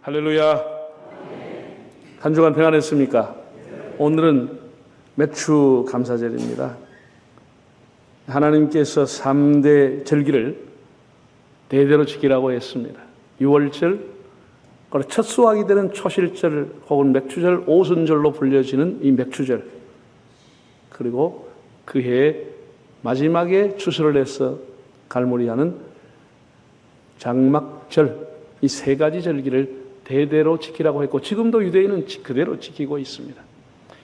할렐루야. 한 주간 평안했습니까? 오늘은 맥주 감사절입니다. 하나님께서 3대 절기를 대대로 지키라고 했습니다. 유월절, 첫 수확이 되는 초실절 혹은 맥주절, 오순절로 불려지는 이 맥주절, 그리고 그 해의 마지막에 추수를 해서 갈무리하는 장막절, 이 세 가지 절기를 대대로 지키라고 했고 지금도 유대인은 그대로 지키고 있습니다.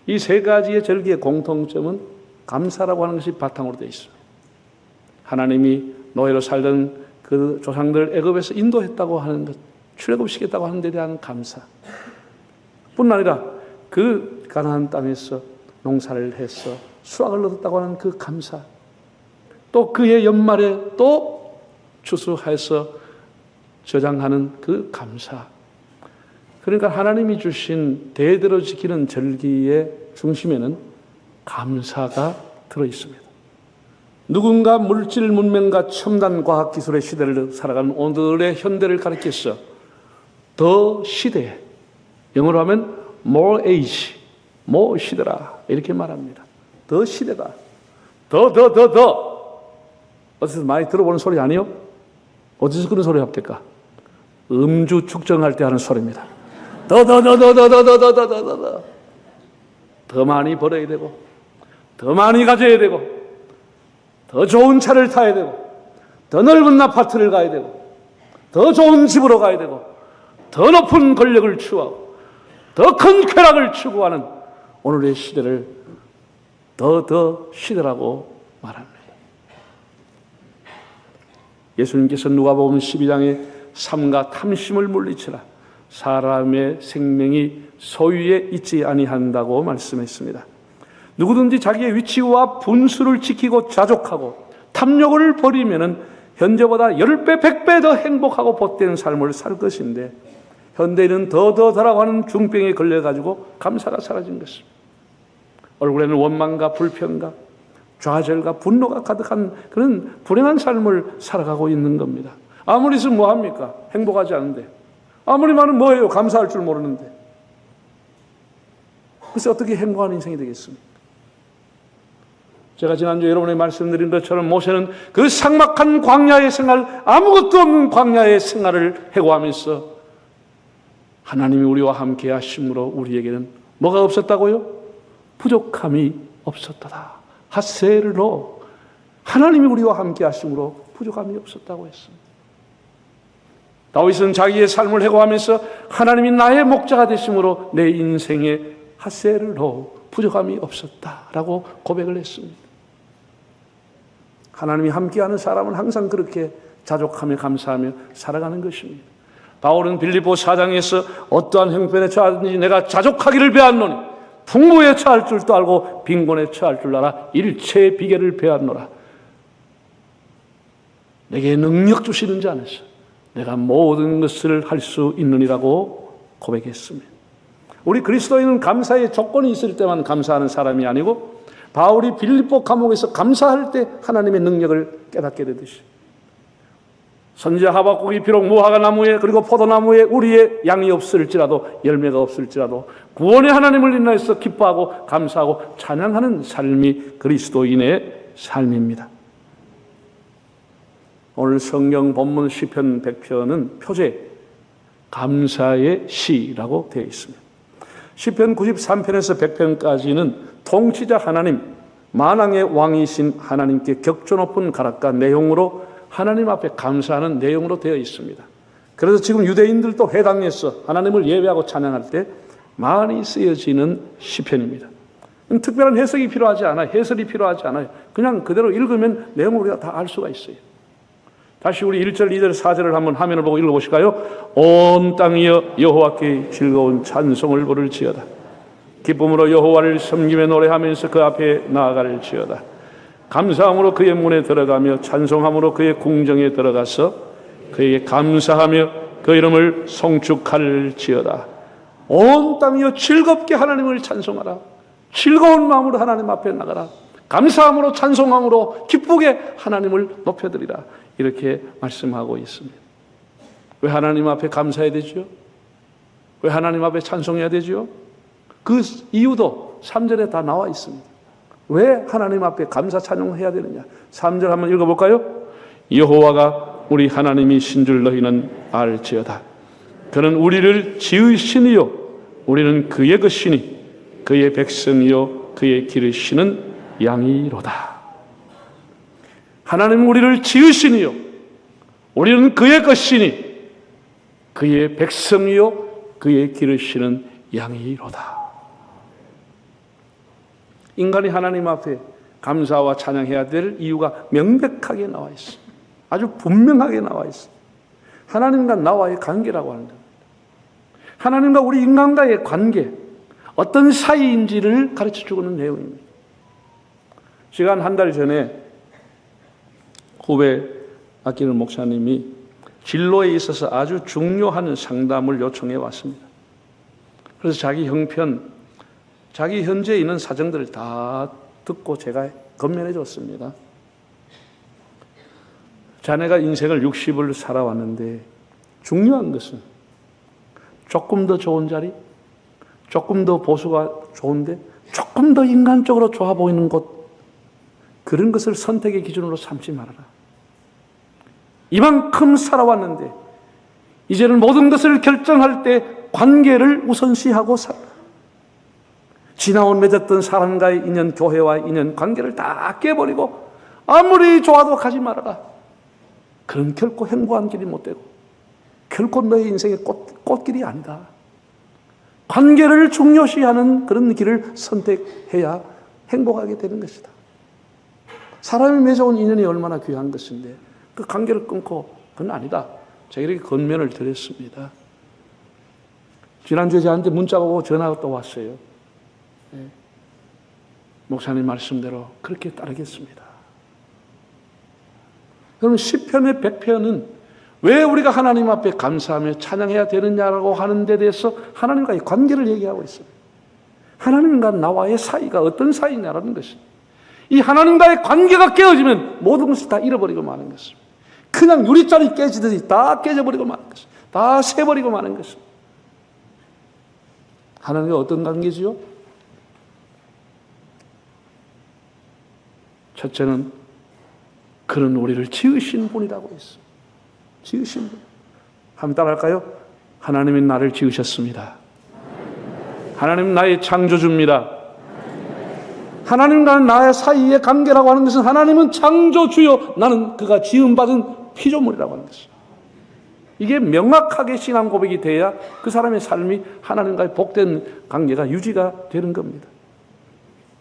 이 세 가지의 절기의 공통점은 감사라고 하는 것이 바탕으로 되어 있습니다. 하나님이 노예로 살던 그 조상들 애굽에서 인도했다고 하는 것, 출애굽시켰다고 하는 데 대한 감사 뿐 아니라 그 가나안 땅에서 농사를 해서 수확을 얻었다고 하는 그 감사, 또 그해 연말에 또 추수해서 저장하는 그 감사. 그러니까 하나님이 주신 대대로 지키는 절기의 중심에는 감사가 들어있습니다. 누군가 물질 문명과 첨단 과학기술의 시대를 살아가는 오늘의 현대를 가리켜서 더 시대, 영어로 하면 more age, more 시대라 이렇게 말합니다. 더 시대다. 더 어디서 많이 들어보는 소리 아니요? 어디서 그런 소리 합니까? 음주 축정할 때 하는 소리입니다. 더 많이 벌어야 되고, 더 많이 가져야 되고, 더 좋은 차를 타야 되고, 더 넓은 아파트를 가야 되고, 더 좋은 집으로 가야 되고, 더 높은 권력을 추구하고, 더 큰 쾌락을 추구하는 오늘의 시대를 더 시대라고 말합니다. 예수님께서 누가복음 12장에 삼가 탐심을 물리치라, 사람의 생명이 소유에 있지 아니한다고 말씀했습니다. 누구든지 자기의 위치와 분수를 지키고 자족하고 탐욕을 버리면은 현재보다 10배, 100배 더 행복하고 복된 삶을 살 것인데, 현대인은 더라고 하는 중병에 걸려가지고 감사가 사라진 것입니다. 얼굴에는 원망과 불평과 좌절과 분노가 가득한 그런 불행한 삶을 살아가고 있는 겁니다. 아무리 있으면 뭐합니까? 행복하지 않은데. 아무리 많으면 뭐예요? 감사할 줄 모르는데. 그래서 어떻게 행복한 인생이 되겠습니까? 제가 지난주에 여러분에게 말씀드린 것처럼 모세는 그 삭막한 광야의 생활, 아무것도 없는 광야의 생활을 해고하면서 하나님이 우리와 함께 하심으로 우리에게는 뭐가 없었다고요? 부족함이 없었다. 핫셀로 하나님이 우리와 함께 하심으로 부족함이 없었다고 했습니다. 다윗은 자기의 삶을 해고하면서 하나님이 나의 목자가 되심으로 내 인생에 핫셀로 부족함이 없었다라고 고백을 했습니다. 하나님이 함께하는 사람은 항상 그렇게 자족하며 감사하며 살아가는 것입니다. 바울은 빌립보 4장에서 어떠한 형편에 처하든지 내가 자족하기를 배웠노니 풍부에 처할 줄도 알고 빈곤에 처할 줄 알아 일체의 비결을 배웠노라. 내게 능력 주시는 자 안에서 내가 모든 것을 할 수 있느니라고 고백했습니다. 우리 그리스도인은 감사의 조건이 있을 때만 감사하는 사람이 아니고, 바울이 빌립보 감옥에서 감사할 때 하나님의 능력을 깨닫게 되듯이, 선지자 하박국이 비록 무화과 나무에 그리고 포도나무에 우리의 양이 없을지라도, 열매가 없을지라도 구원의 하나님을 인하여서 기뻐하고 감사하고 찬양하는 삶이 그리스도인의 삶입니다. 오늘 성경 본문 시편 100편은 표제 감사의 시라고 되어 있습니다. 시편 93편에서 100편까지는 통치자 하나님, 만왕의 왕이신 하나님께 격조 높은 가락과 내용으로 하나님 앞에 감사하는 내용으로 되어 있습니다. 그래서 지금 유대인들도 회당에서 하나님을 예배하고 찬양할 때 많이 쓰여지는 시편입니다. 특별한 해석이 필요하지 않아요. 해설이 필요하지 않아요. 그냥 그대로 읽으면 내용을 우리가 다 알 수가 있어요. 다시 우리 1절, 2절, 4절을 한번 화면을 보고 읽어보실까요? 온 땅이여 여호와께 즐거운 찬송을 부를지어다. 기쁨으로 여호와를 섬기며 노래하면서 그 앞에 나아갈지어다. 감사함으로 그의 문에 들어가며 찬송함으로 그의 궁정에 들어가서 그에게 감사하며 그 이름을 송축할지어다. 온 땅이여 즐겁게 하나님을 찬송하라. 즐거운 마음으로 하나님 앞에 나가라. 감사함으로 찬송함으로 기쁘게 하나님을 높여드리라. 이렇게 말씀하고 있습니다. 왜 하나님 앞에 감사해야 되죠? 왜 하나님 앞에 찬송해야 되죠? 그 이유도 3절에 다 나와 있습니다. 왜 하나님 앞에 감사 찬송해야 되느냐? 3절 한번 읽어볼까요? 여호와가 우리 하나님이신 줄 너희는 알지어다. 그는 우리를 지으시니요 우리는 그의 것이니 그의 백성이요 그의 기르시는 양이로다. 하나님은 우리를 지으시니요 우리는 그의 것이니 그의 백성이요 그의 기르시는 양이로다. 인간이 하나님 앞에 감사와 찬양해야 될 이유가 명백하게 나와 있습니다. 아주 분명하게 나와 있습니다. 하나님과 나와의 관계라고 하는 겁니다. 하나님과 우리 인간과의 관계, 어떤 사이인지를 가르쳐주는 내용입니다. 시간 한 달 전에 후배 아끼는 목사님이 진로에 있어서 아주 중요한 상담을 요청해 왔습니다. 그래서 자기 형편, 자기 현재 있는 사정들을 다 듣고 제가 건면해 줬습니다. 자네가 인생을 60을 살아왔는데 중요한 것은 조금 더 좋은 자리, 조금 더 보수가 좋은데 조금 더 인간적으로 좋아 보이는 곳, 그런 것을 선택의 기준으로 삼지 말아라. 이만큼 살아왔는데 이제는 모든 것을 결정할 때 관계를 우선시하고 살아라. 지나온 맺었던 사람과의 인연, 교회와의 인연, 관계를 다 깨버리고 아무리 좋아도 가지 말아라. 그럼 결코 행복한 길이 못 되고 결코 너의 인생의 꽃길이 아니다. 관계를 중요시하는 그런 길을 선택해야 행복하게 되는 것이다. 사람이 맺어온 인연이 얼마나 귀한 것인데 그 관계를 끊고 그건 아니다. 제가 이렇게 건면을 드렸습니다. 지난주에 저한테 문자가 오고 전화가 또 왔어요. 네. 목사님 말씀대로 그렇게 따르겠습니다. 그럼 시편의 100편은 왜 우리가 하나님 앞에 감사하며 찬양해야 되느냐라고 하는 데 대해서 하나님과의 관계를 얘기하고 있습니다. 하나님과 나와의 사이가 어떤 사이냐라는 것입니다. 이 하나님과의 관계가 깨어지면 모든 것을 다 잃어버리고 마는 것입니다. 그냥 유리잔이 깨지듯이 다 깨져버리고 마는 것입니다. 다 새버리고 마는 것입니다. 하나님과 어떤 관계지요? 첫째는 그는 우리를 지으신 분이라고 했어요. 지으신 분. 한번 따라할까요? 하나님은 나를 지으셨습니다. 하나님은 나의 창조주입니다. 하나님과 나의 사이의 관계라고 하는 것은 하나님은 창조주요, 나는 그가 지음받은 피조물이라고 하는 것이죠. 이게 명확하게 신앙 고백이 돼야 그 사람의 삶이 하나님과의 복된 관계가 유지가 되는 겁니다.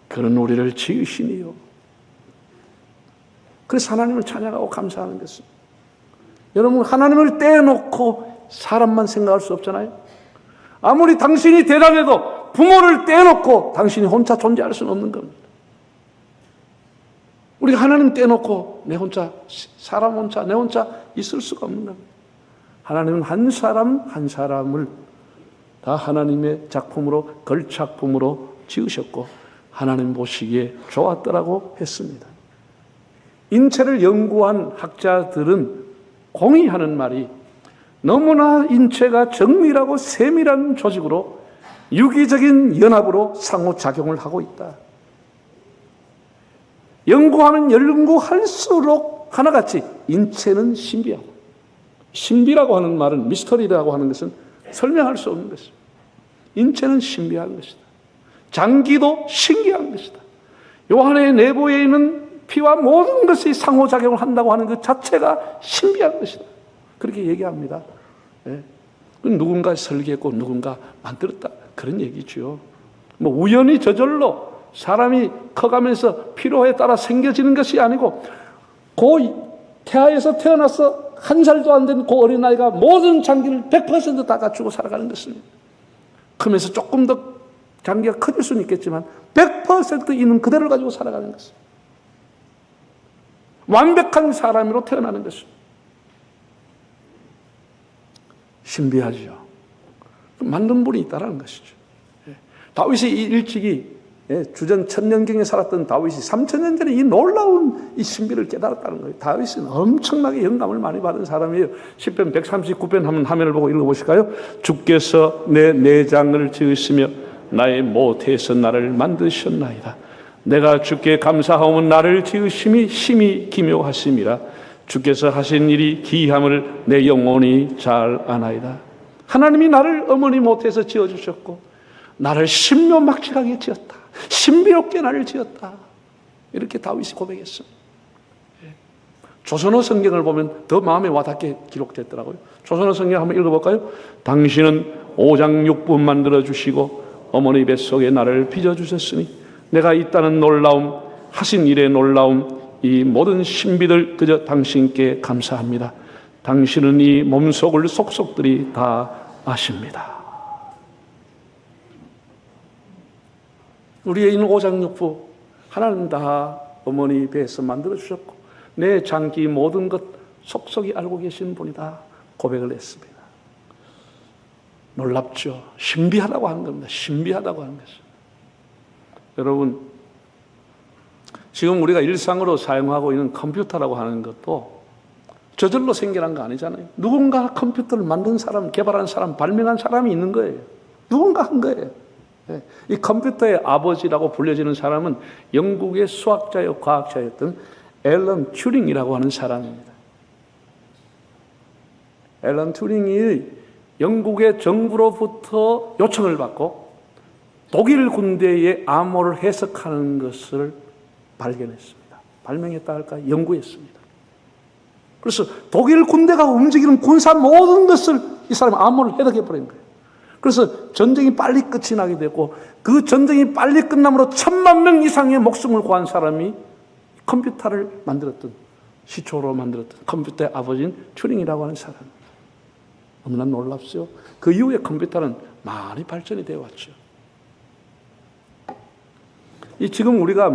그는 우리를 지으시니요. 그래서 하나님을 찬양하고 감사하는 것입니다. 여러분, 하나님을 떼어놓고 사람만 생각할 수 없잖아요. 아무리 당신이 대단해도 부모를 떼어놓고 당신이 혼자 존재할 수는 없는 겁니다. 우리가 하나님 떼어놓고 내 혼자, 사람 혼자, 내 혼자 있을 수가 없는 겁니다. 하나님은 한 사람 한 사람을 다 하나님의 작품으로, 걸작품으로 지으셨고 하나님 보시기에 좋았더라고 했습니다. 인체를 연구한 학자들은 공의하는 말이 너무나 인체가 정밀하고 세밀한 조직으로 유기적인 연합으로 상호작용을 하고 있다. 연구하면 연구할수록 하나같이 인체는 신비하고, 신비라고 하는 말은, 미스터리라고 하는 것은 설명할 수 없는 것입니다. 인체는 신비한 것이다. 장기도 신기한 것이다. 요 안에 내부에 있는 피와 모든 것이 상호작용을 한다고 하는 것 자체가 신비한 것이다. 그렇게 얘기합니다. 네. 누군가 설계했고 누군가 만들었다. 그런 얘기죠. 뭐 우연히 저절로 사람이 커가면서 필요에 따라 생겨지는 것이 아니고 태아에서 태어나서 한 살도 안 된 그 어린아이가 모든 장기를 100% 다 갖추고 살아가는 것입니다. 크면서 조금 더 장기가 커질 수는 있겠지만 100% 있는 그대로를 가지고 살아가는 것입니다. 완벽한 사람으로 태어나는 것입니다. 신비하죠. 만든 분이 있다는 것이죠. 다윗이 일찍이 주전 1000년경에 살았던 다윗이 3000년 전에 이 놀라운 이 신비를 깨달았다는 거예요. 다윗은 엄청나게 영감을 많이 받은 사람이에요. 시편 139편 한번 화면을 보고 읽어보실까요? 주께서 내 내장을 지으시며 나의 모태에서 나를 만드셨나이다. 내가 주께 감사하오면 나를 지으심이 심히 기묘하심이라. 주께서 하신 일이 기이함을 내 영혼이 잘 아나이다. 하나님이 나를 어머니 모태에서 지어주셨고 나를 신묘막측하게 지었다. 신비롭게 나를 지었다. 이렇게 다윗이 고백했습니다. 조선어 성경을 보면 더 마음에 와닿게 기록됐더라고요. 조선어 성경 한번 읽어볼까요? 당신은 오장육부 만들어주시고 어머니 뱃속에 나를 빚어주셨으니 내가 있다는 놀라움, 하신 일의 놀라움, 이 모든 신비들 그저 당신께 감사합니다. 당신은 이 몸속을 속속들이 다 아십니다. 우리의 있는 오장육부 하나님 다 어머니 배에서 만들어주셨고 내 장기 모든 것 속속이 알고 계신 분이다 고백을 했습니다. 놀랍죠. 신비하다고 하는 겁니다. 신비하다고 하는 것은. 여러분, 지금 우리가 일상으로 사용하고 있는 컴퓨터라고 하는 것도 저절로 생겨난 거 아니잖아요. 누군가 컴퓨터를 만든 사람, 개발한 사람, 발명한 사람이 있는 거예요. 누군가 한 거예요. 이 컴퓨터의 아버지라고 불려지는 사람은 영국의 수학자요 과학자였던 앨런 튜링이라고 하는 사람입니다. 앨런 튜링이 영국의 정부로부터 요청을 받고 독일 군대의 암호를 해석하는 것을 발견했습니다. 발명했다 할까? 연구했습니다. 그래서 독일 군대가 움직이는 군사 모든 것을 이 사람이 암호를 해석해버린 거예요. 그래서 전쟁이 빨리 끝이 나게 됐고 그 전쟁이 빨리 끝남으로 1000만 명 이상의 목숨을 구한 사람이 컴퓨터를 만들었던, 시초로 만들었던 컴퓨터의 아버지인 튜링이라고 하는 사람. 너무나 놀랍죠. 그 이후에 컴퓨터는 많이 발전이 되어 왔죠. 이 지금 우리가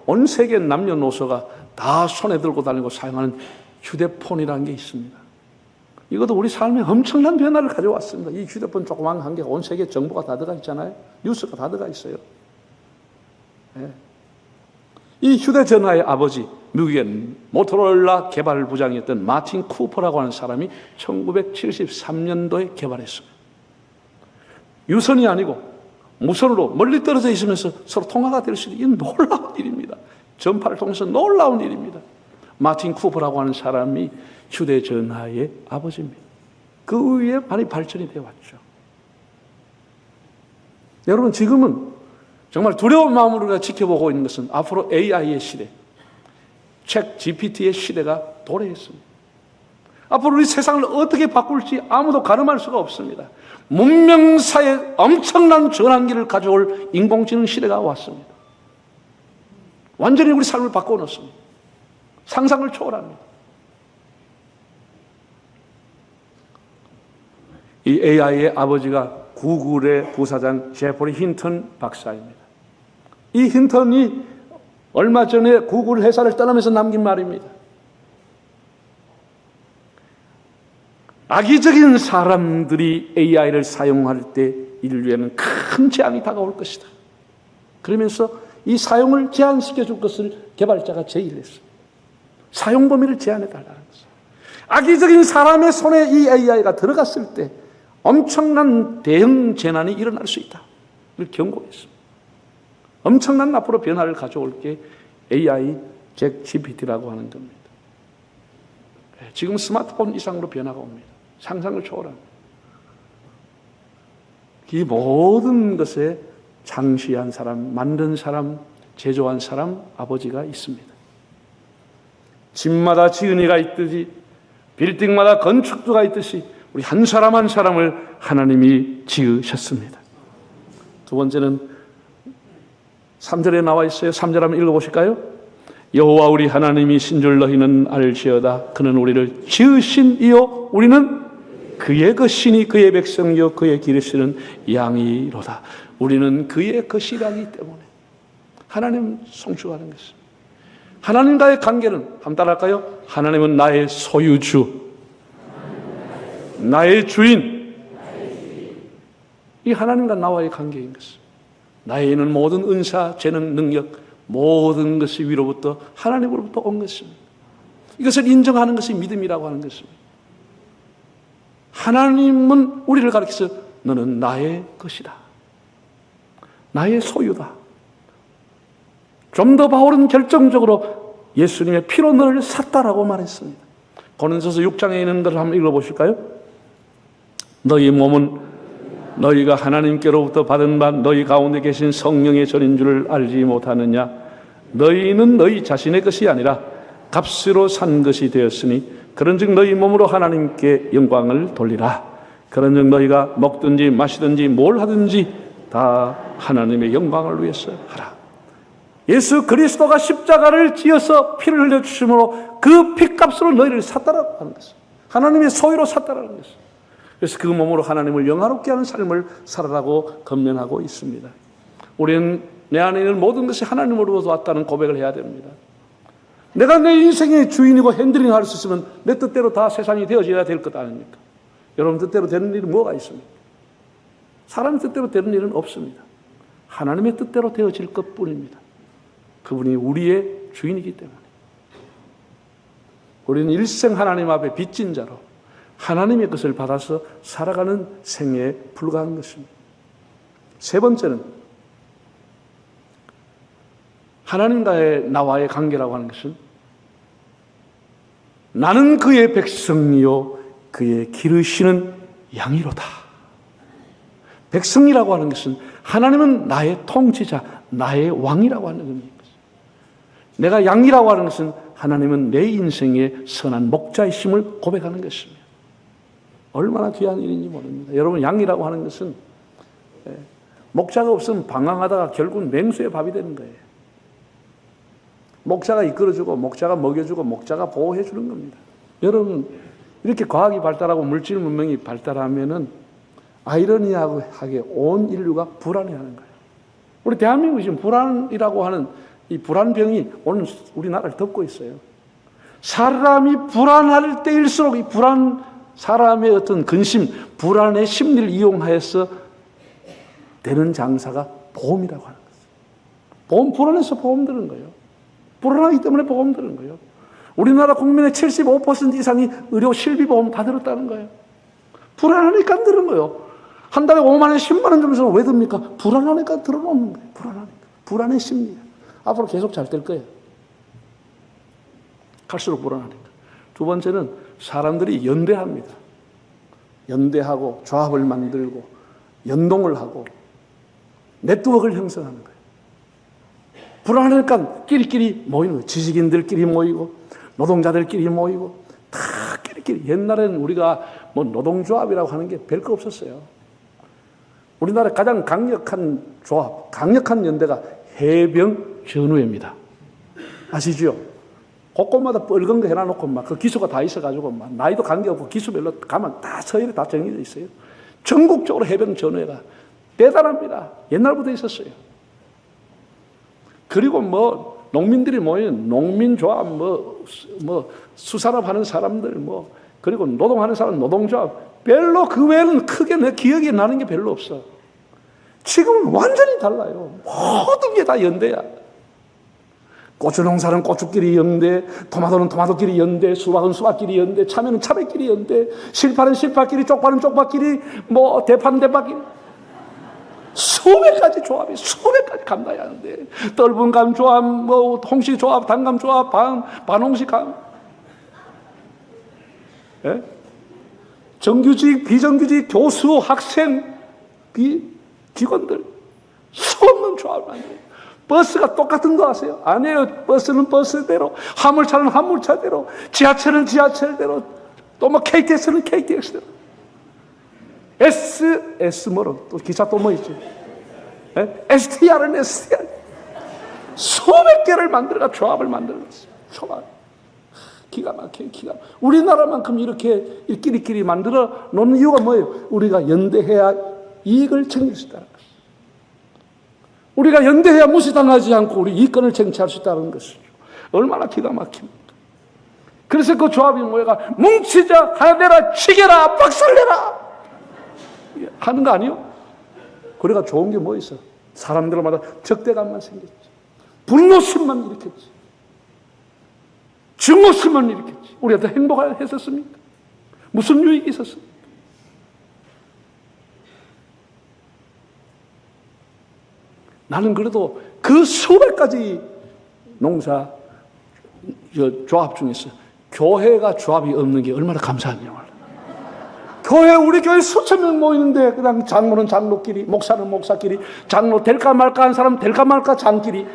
온 세계 남녀노소가 다 손에 들고 다니고 사용하는 휴대폰이라는 게 있습니다. 이것도 우리 삶에 엄청난 변화를 가져왔습니다. 이 휴대폰 조그만 한 개 온 세계 정보가 다 들어가 있잖아요. 뉴스가 다 들어가 있어요. 네. 이 휴대전화의 아버지, 미국의 모토로라 개발 부장이었던 마틴 쿠퍼라고 하는 사람이 1973년도에 개발했습니다. 유선이 아니고 무선으로 멀리 떨어져 있으면서 서로 통화가 될 수 있는 놀라운 일입니다. 전파를 통해서 놀라운 일입니다. 마틴 쿠퍼라고 하는 사람이 휴대전화의 아버지입니다. 그 이후에 많이 발전이 되어 왔죠. 여러분, 지금은 정말 두려운 마음으로 우리가 지켜보고 있는 것은 앞으로 AI의 시대, 챗 GPT의 시대가 도래했습니다. 앞으로 우리 세상을 어떻게 바꿀지 아무도 가늠할 수가 없습니다. 문명사에 엄청난 전환기를 가져올 인공지능 시대가 왔습니다. 완전히 우리 삶을 바꿔놓습니다. 상상을 초월합니다. 이 AI의 아버지가 구글의 부사장 제프리 힌턴 박사입니다. 이 힌턴이 얼마 전에 구글 회사를 떠나면서 남긴 말입니다. 악의적인 사람들이 AI를 사용할 때 인류에는 큰 재앙이 다가올 것이다. 그러면서 이 사용을 제한시켜 줄 것을 개발자가 제의를 했습니다. 사용 범위를 제한해달라는 것입니다. 악의적인 사람의 손에 이 AI가 들어갔을 때 엄청난 대형 재난이 일어날 수 있다. 이걸 경고했습니다. 엄청난 앞으로 변화를 가져올 게 AI 챗 GPT라고 하는 겁니다. 지금 스마트폰 이상으로 변화가 옵니다. 상상을 초월합니다. 이 모든 것에 창시한 사람, 만든 사람, 제조한 사람, 아버지가 있습니다. 집마다 지은이가 있듯이 빌딩마다 건축주가 있듯이 우리 한 사람 한 사람을 하나님이 지으셨습니다. 두 번째는 3절에 나와 있어요. 3절 한번 읽어보실까요? 여호와 우리 하나님이 신줄 너희는 알지어다. 그는 우리를 지으신 이요 우리는 그의 것이니 그의 백성이요 그의 기르시는 양이로다. 우리는 그의 것이라기 때문에 하나님 송축하는 것입니다. 하나님과의 관계는 한번 따라할까요? 하나님은 나의 소유주, 나의 주인. 이 하나님과 나와의 관계인 것입니다. 나에 있는 모든 은사, 재능, 능력, 모든 것이 위로부터 하나님으로부터 온 것입니다. 이것을 인정하는 것이 믿음이라고 하는 것입니다. 하나님은 우리를 가르쳐서 너는 나의 것이다. 나의 소유다. 좀 더 바울은 결정적으로 예수님의 피로 너를 샀다라고 말했습니다. 고린도서 6장에 있는 것을 한번 읽어보실까요? 너희 몸은 너희가 하나님께로부터 받은 바 너희 가운데 계신 성령의 전인 줄을 알지 못하느냐? 너희는 너희 자신의 것이 아니라 값으로 산 것이 되었으니 그런즉 너희 몸으로 하나님께 영광을 돌리라. 그런즉 너희가 먹든지 마시든지 뭘 하든지 다 하나님의 영광을 위해서 하라. 예수 그리스도가 십자가를 지어서 피를 흘려주심으로 그 피값으로 너희를 샀다라고 하는 것입니다. 하나님의 소유로 샀다라는 것입니다. 그래서 그 몸으로 하나님을 영화롭게 하는 삶을 살아라고 권면하고 있습니다. 우리는 내 안에 있는 모든 것이 하나님으로부터 왔다는 고백을 해야 됩니다. 내가 내 인생의 주인이고 핸들링 할 수 있으면 내 뜻대로 다 세상이 되어져야 될 것 아닙니까? 여러분 뜻대로 되는 일은 뭐가 있습니까? 사람 뜻대로 되는 일은 없습니다. 하나님의 뜻대로 되어질 것뿐입니다. 그분이 우리의 주인이기 때문에 우리는 일생 하나님 앞에 빚진 자로 하나님의 것을 받아서 살아가는 생애에 불과한 것입니다. 세 번째는 하나님과의 나와의 관계라고 하는 것은 나는 그의 백성이요 그의 기르시는 양이로다. 백성이라고 하는 것은 하나님은 나의 통치자, 나의 왕이라고 하는 의미입니다. 내가 양이라고 하는 것은 하나님은 내 인생의 선한 목자이심을 고백하는 것입니다. 얼마나 귀한 일인지 모릅니다. 여러분, 양이라고 하는 것은 목자가 없으면 방황하다가 결국은 맹수의 밥이 되는 거예요. 목자가 이끌어주고 목자가 먹여주고 목자가 보호해주는 겁니다. 여러분, 이렇게 과학이 발달하고 물질 문명이 발달하면은 아이러니하게 온 인류가 불안해하는 거예요. 우리 대한민국이 지금 불안이라고 하는 이 불안병이 오늘 우리나라를 덮고 있어요. 사람이 불안할 때일수록 이 사람의 어떤 근심, 불안의 심리를 이용하여서 되는 장사가 보험이라고 하는 거예요. 불안해서 보험 드는 거예요. 불안하기 때문에 보험 드는 거예요. 우리나라 국민의 75% 이상이 의료 실비보험 다 들었다는 거예요. 불안하니까 들은 거예요. 한 달에 5만 원, 10만 원 주면서 왜 듭니까? 불안하니까 들어놓는 거예요. 불안하니까. 불안의 심리. 앞으로 계속 잘 될 거예요. 갈수록 불안하니까. 두 번째는 사람들이 연대합니다. 연대하고 조합을 만들고 연동을 하고 네트워크를 형성하는 거예요. 불안하니까 끼리끼리 모이는 거예요. 지식인들끼리 모이고 노동자들끼리 모이고 다 끼리끼리. 옛날에는 우리가 뭐 노동조합이라고 하는 게 별거 없었어요. 우리나라의 가장 강력한 조합, 강력한 연대가 해병전후회입니다. 아시죠? 곳곳마다 뻘건 거 해놔놓고 막 그 기수가 다 있어가지고 막 나이도 관계없고 기수별로 가면 다 서열이 다 정해져 있어요. 전국적으로 해병전후회가 대단합니다. 옛날부터 있었어요. 그리고 뭐 농민들이 모이는 농민조합, 뭐 수산업 하는 사람들, 그리고 노동하는 사람 노동조합, 별로 그 외에는 크게 내 기억이 나는 게 별로 없어. 지금은 완전히 달라요. 모든 게 다 연대야. 고추 농사는 고추끼리 연대, 토마토는 토마토끼리 연대, 수박은 수박끼리 연대, 참외는 참외끼리 연대, 실파는 실파끼리, 쪽파는 쪽파끼리, 대파는 대파끼리. 수백 가지 조합이 수백 가지 감당해야 하는데, 떫은 감 조합, 홍시 조합, 단감 조합, 반홍시 감. 예? 정규직, 비정규직, 교수, 학생, 직원들 수 없는 조합을 만들어요. 버스가 똑같은 거 아세요? 아니에요. 버스는 버스대로, 화물차는 화물차대로, 지하철은 지하철대로, 또 KTX는 KTX대로. 또 기차 또 뭐 있지? STR은 STR. 수백 개를 만들어가 조합을 만들었어요. 조합. 기가 막혀요, 기가. 우리나라만큼 이렇게 끼리끼리 만들어 놓는 이유가 뭐예요? 우리가 연대해야 이익을 챙길 수 있다는 것이죠. 우리가 연대해야 무시당하지 않고 우리 이권을 쟁취할 수 있다는 것이죠. 얼마나 기가 막힙니까? 그래서 그 조합이 뭐야? 뭉치자, 하되라, 치게라, 박살내라! 하는 거 아니요? 그래가 좋은 게 뭐 있어? 사람들마다 적대감만 생겼지. 분노심만 일으켰지. 증오심만 일으켰지. 우리한테 행복했었습니까? 무슨 유익이 있었습니까? 나는 그래도 그 수백 가지 농사 조합 중에서 교회가 조합이 없는 게 얼마나 감사한지 몰라. 우리 교회 수천 명 모이는데 그냥 장로는 장로끼리, 목사는 목사끼리, 장로 될까 말까 한 사람 될까 말까 장끼리,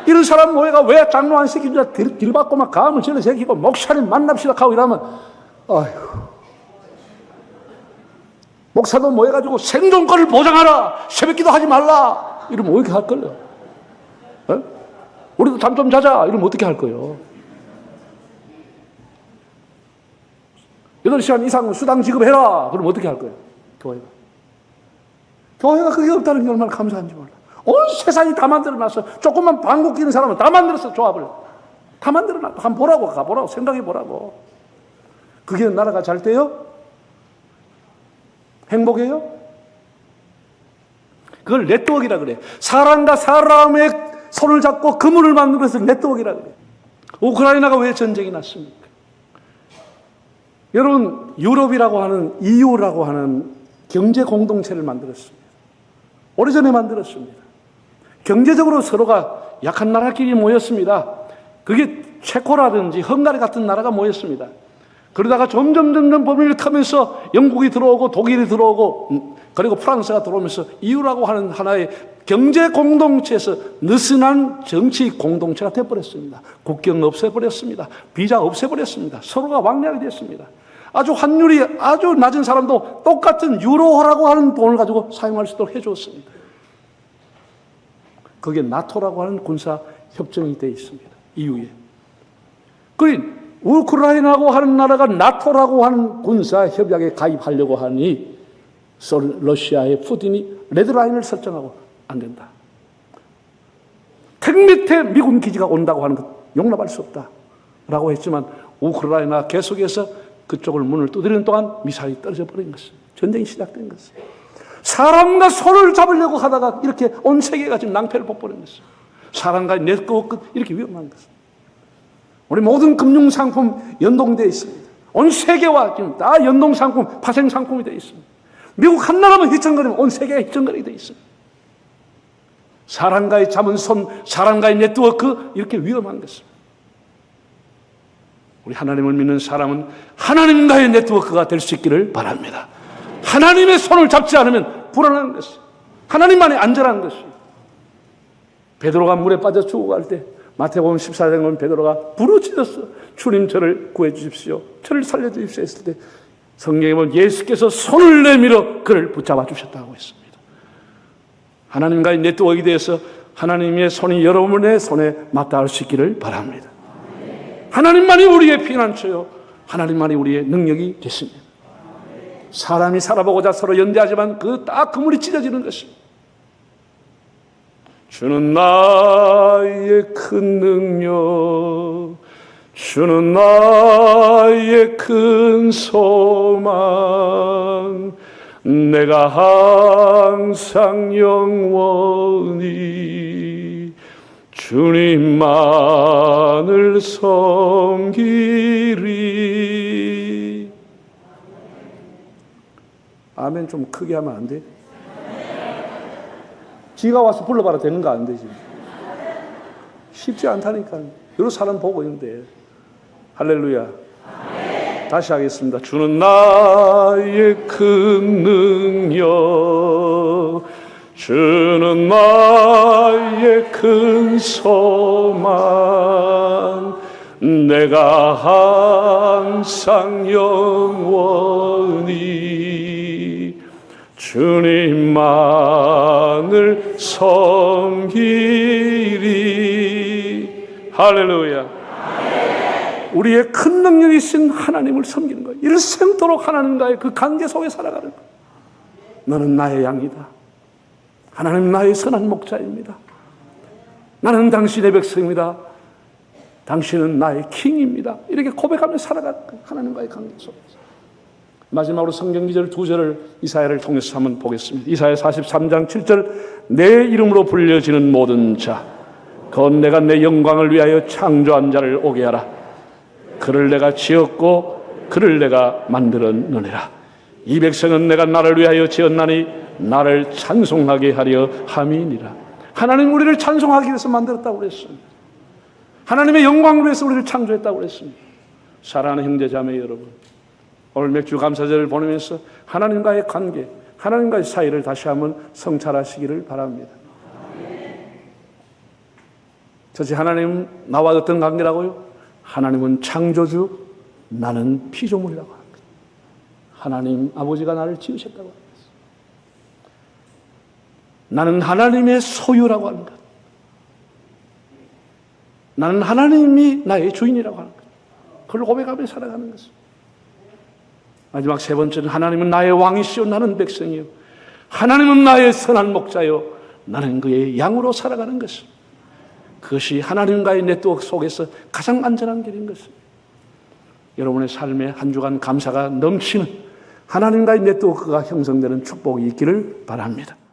이런 사람 모여가 왜 장로 안 시키냐 딜 받고 막 가음을 질러 새기고 목사님 만납시다 하고 이러면 아휴, 목사도 모여가지고 생존권을 보장하라, 새벽기도 하지 말라 이러면 어떻게 할 거예요? 어? 우리도 잠 좀 자자 이러면 어떻게 할 거예요? 8시간 이상 수당 지급해라 그러면 어떻게 할 거예요? 교회가 그게 없다는 게 얼마나 감사한지 몰라. 온 세상이 다 만들어놨어. 조금만 방구 끼는 사람은 다 만들었어. 조합을 다 만들어놨어. 한번 보라고, 가보라고, 생각해보라고. 그게 나라가 잘 돼요? 행복해요? 그걸 네트워크라 그래. 사람과 사람의 손을 잡고 그물을 만들고 해서 네트워크라 그래. 우크라이나가 왜 전쟁이 났습니까? 여러분, 유럽이라고 하는 EU라고 하는 경제 공동체를 만들었습니다. 오래전에 만들었습니다. 경제적으로 서로가 약한 나라끼리 모였습니다. 그게 체코라든지 헝가리 같은 나라가 모였습니다. 그러다가 점점 범위를 타면서 영국이 들어오고 독일이 들어오고 그리고 프랑스가 들어오면서 EU라고 하는 하나의 경제 공동체에서 느슨한 정치 공동체가 되어버렸습니다. 국경 없애버렸습니다. 비자 없애버렸습니다. 서로가 왕래하게 됐습니다. 아주 환율이 아주 낮은 사람도 똑같은 유로라고 하는 돈을 가지고 사용할 수 있도록 해주었습니다. 그게 나토라고 하는 군사 협정이 되어 있습니다. EU에. 그러니 우크라이나라고 하는 나라가 나토라고 하는 군사 협약에 가입하려고 하니 러시아의 푸틴이 레드라인을 설정하고 안 된다. 택 밑에 미군 기지가 온다고 하는 것 용납할 수 없다라고 했지만 우크라이나 계속해서 그쪽을 문을 두드리는 동안 미사일이 떨어져 버린 것입니다. 전쟁이 시작된 것입니다. 사람과 손을 잡으려고 하다가 이렇게 온 세계가 지금 낭패를 벗버린 것입니다. 사람과의 네트워크 이렇게 위험한 것입니다. 우리 모든 금융상품 연동되어 있습니다. 온 세계와 지금 다 연동상품, 파생상품이 되어 있습니다. 미국 한 나라만 휘청거리면 온 세계가 휘청거리게 되어 있습니다. 사람과의 잡은 손, 사람과의 네트워크 이렇게 위험한 것입니다. 우리 하나님을 믿는 사람은 하나님과의 네트워크가 될 수 있기를 바랍니다. 하나님의 손을 잡지 않으면 불안한 것입니다. 하나님만이 안전한 것입니다. 베드로가 물에 빠져 죽어갈 때 마태복음 14장에 보면 베드로가 부르짖었어. 주님 저를 구해 주십시오. 저를 살려 주십시오 했을 때 성경에 보면 예수께서 손을 내밀어 그를 붙잡아 주셨다고 했습니다. 하나님과의 네트워크에 대해서 하나님의 손이 여러분의 손에 맞닿을 수 있기를 바랍니다. 하나님만이 우리의 피난처요, 하나님만이 우리의 능력이 되십니다. 사람이 살아보고자 서로 연대하지만 그 딱 그물이 찢어지는 것입니다. 주는 나의 큰 능력, 주는 나의 큰 소망, 내가 항상 영원히 주님만을 섬기리. 아멘 좀 크게 하면 안 돼? 지가 와서 불러봐라 되는 거 안 되지. 쉽지 않다니까. 여러 사람 보고 있는데. 할렐루야. 다시 하겠습니다. 주는 나의 큰 능력, 주는 나의 큰 소망, 내가 항상 영원히 주님만을 섬기리. 할렐루야. 우리의 큰 능력이신 하나님을 섬기는 거예요. 일생토록 하나님과의 그 관계 속에 살아가는 거예요. 너는 나의 양이다. 하나님 나의 선한 목자입니다. 나는 당신의 백성입니다. 당신은 나의 킹입니다. 이렇게 고백하며 살아가는 거예요. 하나님과의 관계 속에서. 마지막으로 성경 기절 두 절을 이사야를 통해서 한번 보겠습니다. 이사야 43장 7절 내 이름으로 불려지는 모든 자 곧 내가 내 영광을 위하여 창조한 자를 오게 하라. 그를 내가 지었고 그를 내가 만들었느니라. 이 백성은 내가 나를 위하여 지었나니 나를 찬송하게 하려 함이니라. 하나님 우리를 찬송하기 위해서 만들었다고 그랬습니다. 하나님의 영광을 위해서 우리를 창조했다고 그랬습니다. 사랑하는 형제 자매 여러분, 오늘 맥주 감사절을 보내면서 하나님과의 관계, 하나님과의 사이를 다시 한번 성찰하시기를 바랍니다. 도대체 하나님 나와 어떤 관계라고요? 하나님은 창조주, 나는 피조물이라고 합니다. 하나님 아버지가 나를 지으셨다고 합니다. 나는 하나님의 소유라고 하는 것. 나는 하나님이 나의 주인이라고 하는 것. 그걸 고백하며 살아가는 것입니다. 마지막 세 번째는 하나님은 나의 왕이시오 나는 백성이요. 하나님은 나의 선한 목자요 나는 그의 양으로 살아가는 것입니다. 그것이 하나님과의 네트워크 속에서 가장 안전한 길인 것입니다. 여러분의 삶에 한 주간 감사가 넘치는 하나님과의 네트워크가 형성되는 축복이 있기를 바랍니다.